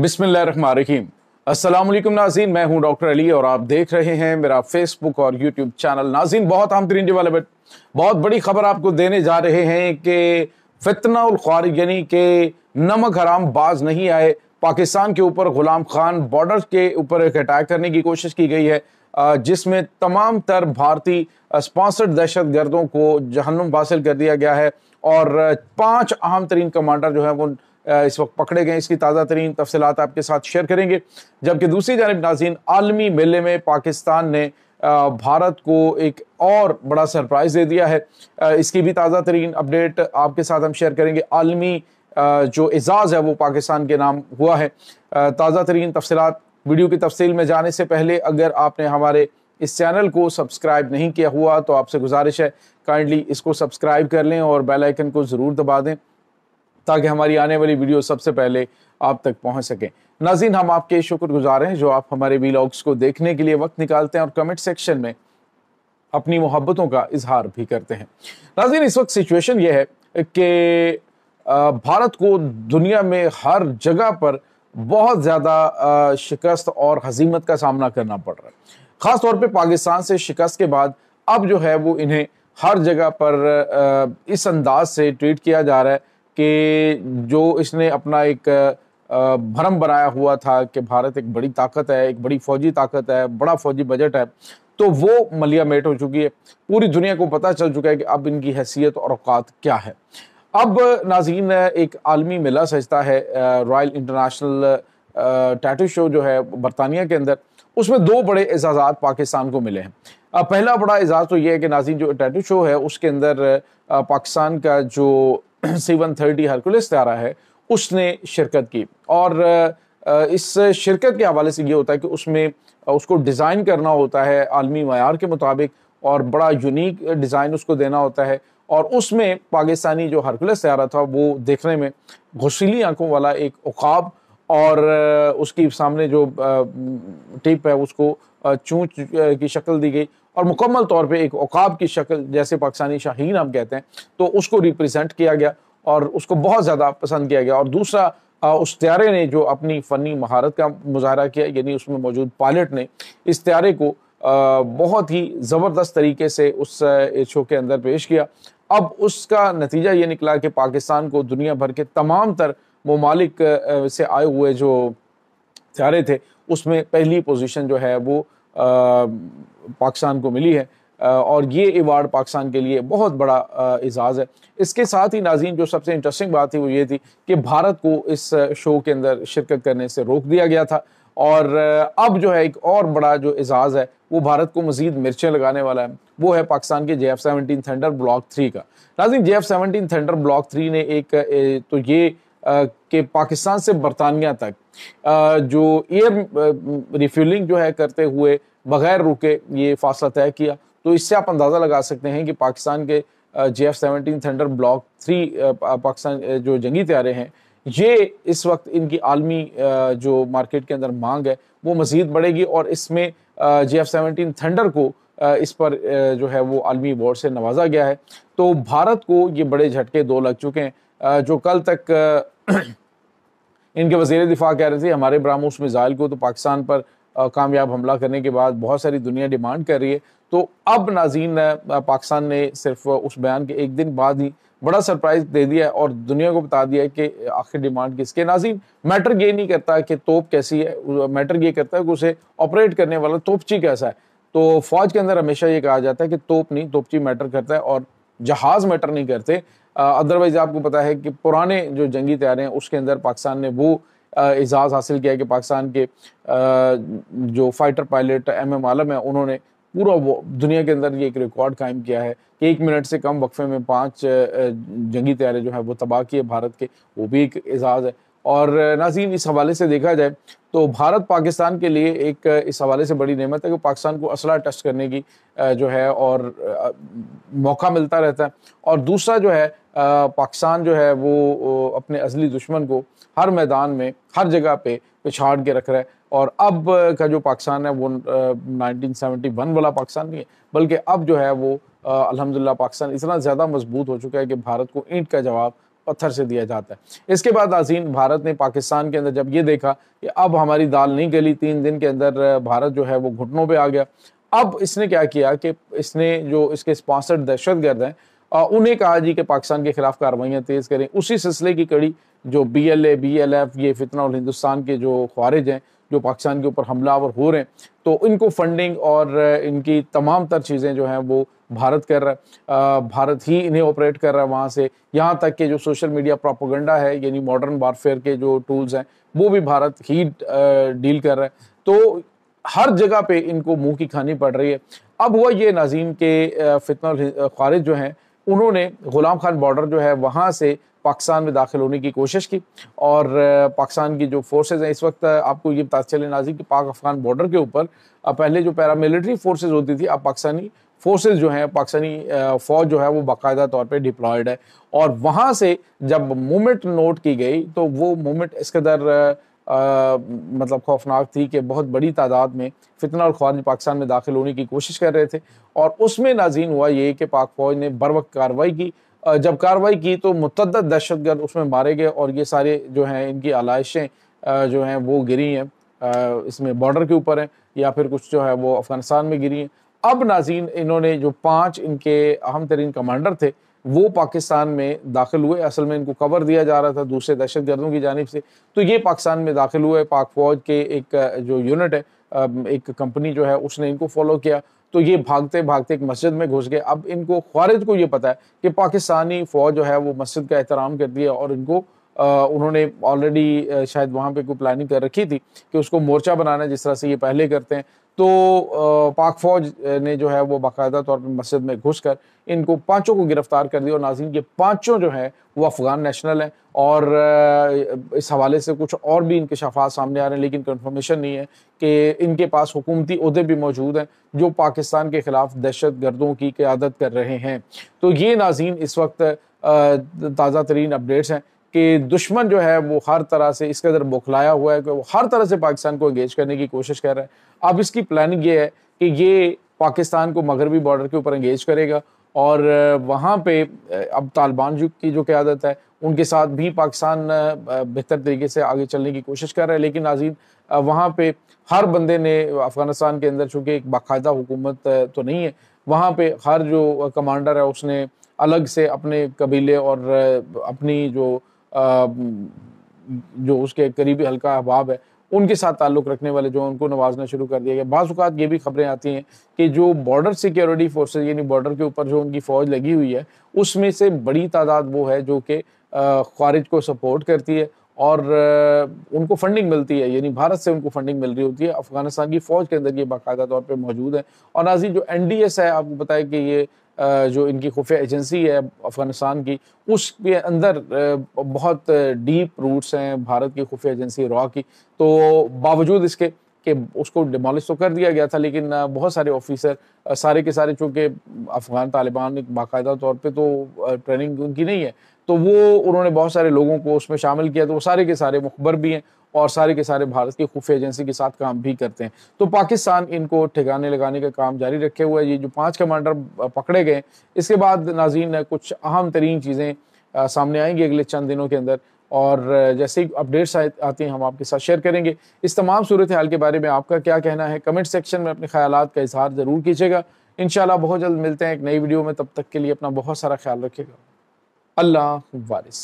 बिस्मिल्लाहिर्रहमानिर्रहीम। अस्सलाम वालेकुम नाज़रीन, मैं हूं डॉक्टर अली और आप देख रहे हैं मेरा फेसबुक और यूट्यूब चैनल। नाज़रीन, बहुत अहम तरीन डेवलपमेंट, बहुत बड़ी खबर आपको देने जा रहे हैं कि फितना उल ख्वारिज यानी कि नमक हराम बाज नहीं आए। पाकिस्तान के ऊपर गुलाम खान बॉर्डर के ऊपर एक अटैक करने की कोशिश की गई है, जिसमें तमाम तर भारतीय स्पॉन्सर्ड दहशत गर्दों को जहन्नुम हासिल कर दिया गया है और 5 अहम तरीन कमांडर जो है वो इस वक्त पकड़े गए। इसकी ताज़ा तरीन तफसीलात आपके साथ शेयर करेंगे। जबकि दूसरी जानिब नाज़रीन, आलमी मेले में पाकिस्तान ने भारत को एक और बड़ा सरप्राइज़ दे दिया है। इसकी भी ताज़ा तरीन अपडेट आपके साथ हम शेयर करेंगे। आलमी जो एजाज़ है वो पाकिस्तान के नाम हुआ है। ताज़ा तरीन तफसीलात वीडियो की तफसील में जाने से पहले अगर आपने हमारे इस चैनल को सब्सक्राइब नहीं किया हुआ तो आपसे गुजारिश है काइंडली इसको सब्सक्राइब कर लें और बेल आइकन को ज़रूर दबा दें ताकि हमारी आने वाली वीडियो सबसे पहले आप तक पहुंच सके। नाज़रीन, हम आपके शुक्रगुजार हैं जो आप हमारे वीलॉग्स को देखने के लिए वक्त निकालते हैं और कमेंट सेक्शन में अपनी मोहब्बतों का इजहार भी करते हैं। नाज़रीन, इस वक्त सिचुएशन ये है कि भारत को दुनिया में हर जगह पर बहुत ज़्यादा शिकस्त और हजीमत का सामना करना पड़ रहा है। ख़ास तौर पे पाकिस्तान से शिकस्त के बाद अब जो है वो इन्हें हर जगह पर इस अंदाज से ट्रीट किया जा रहा है कि जो इसने अपना एक भ्रम बनाया हुआ था कि भारत एक बड़ी ताकत है, एक बड़ी फौजी ताकत है, बड़ा फौजी बजट है, तो वो मलिया मेट हो चुकी है। पूरी दुनिया को पता चल चुका है कि अब इनकी हैसियत और औकात क्या है। अब नाज़रीन, एक आलमी मेला सजता है रॉयल इंटरनेशनल टैटू शो जो है बरतानिया के अंदर, उसमें 2 बड़े एजाज़ात पाकिस्तान को मिले हैं। पहला बड़ा एजाज़ तो ये है कि नाज़रीन जो टैटू शो है उसके अंदर पाकिस्तान का जो C-130 हरकुलिस तैयारा है उसने शिरकत की और इस शिरकत के हवाले से ये होता है कि उसमें उसको डिज़ाइन करना होता है आलमी मयार के मुताबिक और बड़ा यूनिक डिज़ाइन उसको देना होता है। और उसमें पाकिस्तानी जो हरकुलिस तैयारा था वो देखने में घुसीली आंखों वाला एक उकाब और उसकी सामने जो टिप है उसको चूंच की शक्ल दी गई और मुकम्मल तौर पे एक उकाब की शक्ल, जैसे पाकिस्तानी शाहीन हम कहते हैं, तो उसको रिप्रेजेंट किया गया और उसको बहुत ज़्यादा पसंद किया गया। और दूसरा उस तैयारे ने जो अपनी फ़नी महारत का मुजाहरा किया, यानी उसमें मौजूद पायलट ने इस तैयारे को बहुत ही ज़बरदस्त तरीके से उस शो के अंदर पेश किया। अब उसका नतीजा ये निकला कि पाकिस्तान को दुनिया भर के तमाम तर ममालिक से आए हुए जो तैयारे थे उसमें पहली पोजीशन जो है वो पाकिस्तान को मिली है और ये अवार्ड पाकिस्तान के लिए बहुत बड़ा एजाज़ है। इसके साथ ही नाज़रीन जो सबसे इंटरेस्टिंग बात थी वो ये थी कि भारत को इस शो के अंदर शिरकत करने से रोक दिया गया था और अब जो है एक और बड़ा जो एजाज़ है वो भारत को मज़ीद मिर्चें लगाने वाला है, वो है पाकिस्तान के JF-17 थंडर ब्लॉक 3 का। नाज़रीन, JF-17 थंडर ब्लॉक 3 ने एक तो ये कि पाकिस्तान से बरतानिया तक जो एयर रिफ्यूलिंग जो है करते हुए बगैर रुके ये फासला तय किया। तो इससे आप अंदाज़ा लगा सकते हैं कि पाकिस्तान के JF-17 थंडर ब्लॉक 3 पाकिस्तान जो जंगी तैयारे हैं, ये इस वक्त इनकी आलमी जो मार्केट के अंदर मांग है वो मज़ीद बढ़ेगी और इसमें JF-17 थंडर को इस पर जो है वो आलमी अवार्ड से नवाजा गया है। तो भारत को ये बड़े झटके 2 लग चुके हैं। जो कल तक इनके वज़ीर दिफा कह रहे थे हमारे ब्राह्मोस मिसाइल को तो पाकिस्तान पर कामयाब हमला करने के बाद बहुत सारी दुनिया डिमांड कर रही है, तो अब नाज़रीन पाकिस्तान ने सिर्फ उस बयान के एक दिन बाद ही बड़ा सरप्राइज़ दे दिया है और दुनिया को बता दिया है कि आखिर डिमांड किसके। नाज़रीन, मैटर ये नहीं करता कि तोप कैसी है, मैटर ये करता है कि उसे ऑपरेट करने वाला तोपची कैसा है। तो फ़ौज के अंदर हमेशा ये कहा जाता है कि तोप नहीं, तोपची मैटर करता है और जहाज़ मैटर नहीं करते। अदरवाइज़ आपको पता है कि पुराने जो जंगी तैयारे हैं उसके अंदर पाकिस्तान ने वो एजाज़ हासिल किया कि पाकिस्तान के जो फाइटर पायलट MM आलम है उन्होंने पूरा वो दुनिया के अंदर ये एक रिकॉर्ड कायम किया है कि 1 मिनट से कम वक्फे में 5 जंगी तैयारे जो है वो तबाह किए भारत के, वो भी एक एजाज़ है। और नाज़रीन, इस हवाले से देखा जाए तो भारत पाकिस्तान के लिए एक इस हवाले से बड़ी नेमत है कि पाकिस्तान को असला टेस्ट करने की जो है और मौका मिलता रहता है। और दूसरा जो है पाकिस्तान जो है वो अपने अज़ली दुश्मन को हर मैदान में हर जगह पे पिछाड़ के रख रहा है और अब का जो पाकिस्तान है वो 1971 वाला पाकिस्तान नहीं है, बल्कि अब जो है वो अल्हम्दुलिल्लाह पाकिस्तान इतना ज़्यादा मजबूत हो चुका है कि भारत को ईंट का जवाब پتھر سے دیا جاتا ہے۔ اس کے بعد ناظرین بھارت نے پاکستان کے اندر جب یہ دیکھا کہ اب ہماری دال نہیں گلی، 3 دن کے اندر بھارت جو ہے وہ گھٹنوں پہ آ گیا، اب اس نے کیا کیا کہ اس نے جو اس کے اسپانسرڈ دہشت گرد ہیں انہیں کہا جی کہ پاکستان کے خلاف کارروائیاں تیز کریں۔ اسی سلسلے کی کڑی جو BLA BLF یہ فتنہ الہندوستان کے جو خوارج ہیں جو پاکستان کے اوپر حملہ آور ہو رہے ہیں، تو ان کو فنڈنگ اور ان کی تمام تر چیزیں جو ہیں وہ بھارت کر رہا ہے، بھارت ہی انہیں آپریٹ کر رہا ہے وہاں سے، یہاں تک کہ جو سوشل میڈیا پروپیگنڈا ہے یعنی ماڈرن وارفیئر کے جو ٹولز ہیں وہ بھی بھارت ہی ڈیل کر رہا ہے۔ تو ہر جگہ پہ ان کو منہ کی کھانی پڑ رہی ہے۔ اب ہوا یہ ناظرین کے فتنہ خوارج جو ہیں انہوں نے غلام خان بارڈر جو ہے وہاں سے پاکستان میں داخل ہونے کی کوشش کی، اور پاکستان کی جو فورسز ہیں اس وقت آپ کو یہ پتہ چلے ناظرین کہ پاک افغان بارڈر کے اوپر پہلے جو پیراملٹری فورسز ہوتی تھی، اب پاکستانی فورسز جو ہیں، پاکستانی فوج جو ہے وہ باقاعدہ طور پہ ڈپلائیڈ ہے، اور وہاں سے جب موومنٹ نوٹ کی گئی تو وہ موومنٹ اس قدر مطلب خوفناک تھی کہ بہت بڑی تعداد میں فتنہ الخوارج پاکستان میں داخل ہونے کی کوشش کر رہے تھے، اور اس میں ناظرین ہوا یہ کہ پاک فوج نے بر وقت کارروائی کی۔ جب کارروائی کی تو متعدد دہشت گرد اس میں مارے گئے، اور یہ سارے جو ہیں ان کی آلائشیں جو ہیں وہ گری ہیں، اس میں بارڈر کے اوپر ہیں یا پھر کچھ جو ہے وہ افغانستان میں گری ہیں۔ اب ناظرین انہوں نے جو 5 ان کے اہم ترین کمانڈر تھے وہ پاکستان میں داخل ہوئے، اصل میں ان کو کور دیا جا رہا تھا دوسرے دہشت گردوں کی جانب سے، تو یہ پاکستان میں داخل ہوئے۔ پاک فوج کے ایک جو یونٹ ہے، ایک کمپنی جو ہے اس نے ان کو فالو کیا، تو یہ بھاگتے بھاگتے ایک مسجد میں گھس گئے۔ اب ان کو خوارج کو یہ پتا ہے کہ پاکستانی فوج جو ہے وہ مسجد کا احترام کرتی ہے، اور ان کو انہوں نے آلریڈی شاید وہاں پہ کوئی پلاننگ کر رکھی تھی کہ اس کو مورچہ بنانا ہے جس طرح سے یہ پہلے کرتے ہیں، تو پاک فوج نے جو ہے وہ باقاعدہ طور پہ مسجد میں گھس کر ان کو 5 کو گرفتار کر دیا، اور ناظرین یہ 5 جو ہیں وہ افغان نیشنل ہیں، اور اس حوالے سے کچھ اور بھی انکشافات سامنے آ رہے ہیں، لیکن کنفرمیشن نہیں ہے کہ ان کے پاس حکومتی عہدے بھی موجود ہیں جو پاکستان کے خلاف دہشت گردوں کی قیادت کر رہے ہیں۔ تو یہ ناظرین اس وقت تازہ ترین اپڈیٹس ہیں کہ دشمن جو ہے وہ ہر طرح سے اس قدر بوکھلایا ہوا ہے کہ وہ ہر طرح سے پاکستان کو انگیج کرنے کی کوشش کر رہا ہے۔ اب اس کی پلاننگ یہ ہے کہ یہ پاکستان کو مغربی بارڈر کے اوپر انگیج کرے گا، اور وہاں پہ اب طالبان کی جو قیادت ہے ان کے ساتھ بھی پاکستان بہتر طریقے سے آگے چلنے کی کوشش کر رہا ہے، لیکن ناظرین وہاں پہ ہر بندے نے افغانستان کے اندر چونکہ ایک باقاعدہ حکومت تو نہیں ہے، وہاں پہ ہر جو کمانڈر ہے اس نے الگ سے اپنے قبیلے اور اپنی جو اس کے قریبی حلقہ احباب ہے ان کے ساتھ تعلق رکھنے والے جو ان کو نوازنا شروع کر دیا گیا۔ بعض اوقات یہ بھی خبریں آتی ہیں کہ جو بارڈر سیکیورٹی فورسز یعنی بارڈر کے اوپر جو ان کی فوج لگی ہوئی ہے اس میں سے بڑی تعداد وہ ہے جو کہ خوارج کو سپورٹ کرتی ہے، اور ان کو فنڈنگ ملتی ہے، یعنی بھارت سے ان کو فنڈنگ مل رہی ہوتی ہے۔ افغانستان کی فوج کے اندر یہ باقاعدہ طور پہ موجود ہے، اور ناظرین جو NDS ہے آپ کو پتہ ہے کہ یہ جو ان کی خفیہ ایجنسی ہے افغانستان کی، اس کے اندر بہت ڈیپ روٹس ہیں بھارت کی خفیہ ایجنسی را کی، تو باوجود اس کے کہ اس کو ڈیمالش تو کر دیا گیا تھا، لیکن بہت سارے آفیسر سارے کے سارے چونکہ افغان طالبان باقاعدہ طور پہ تو ٹریننگ ان کی نہیں ہے، تو وہ انہوں نے بہت سارے لوگوں کو اس میں شامل کیا، تو وہ سارے کے سارے مخبر بھی ہیں اور سارے کے سارے بھارت کی خفیہ ایجنسی کے ساتھ کام بھی کرتے ہیں۔ تو پاکستان ان کو ٹھکانے لگانے کا کام جاری رکھے ہوا ہے۔ یہ جو 5 کمانڈر پکڑے گئے، اس کے بعد ناظرین کچھ اہم ترین چیزیں سامنے آئیں گی اگلے چند دنوں کے اندر، اور جیسے ہی اپڈیٹس آتے ہیں ہم آپ کے ساتھ شیئر کریں گے۔ اس تمام صورتحال کے بارے میں آپ کا کیا کہنا ہے؟ کمنٹ سیکشن میں اپنے خیالات کا اظہار ضرور کیجیے گا۔ انشاءاللہ بہت جلد ملتے ہیں ایک نئی ویڈیو میں، تب تک کے لیے اپنا بہت سارا خیال رکھیے گا۔ اللہ وارث۔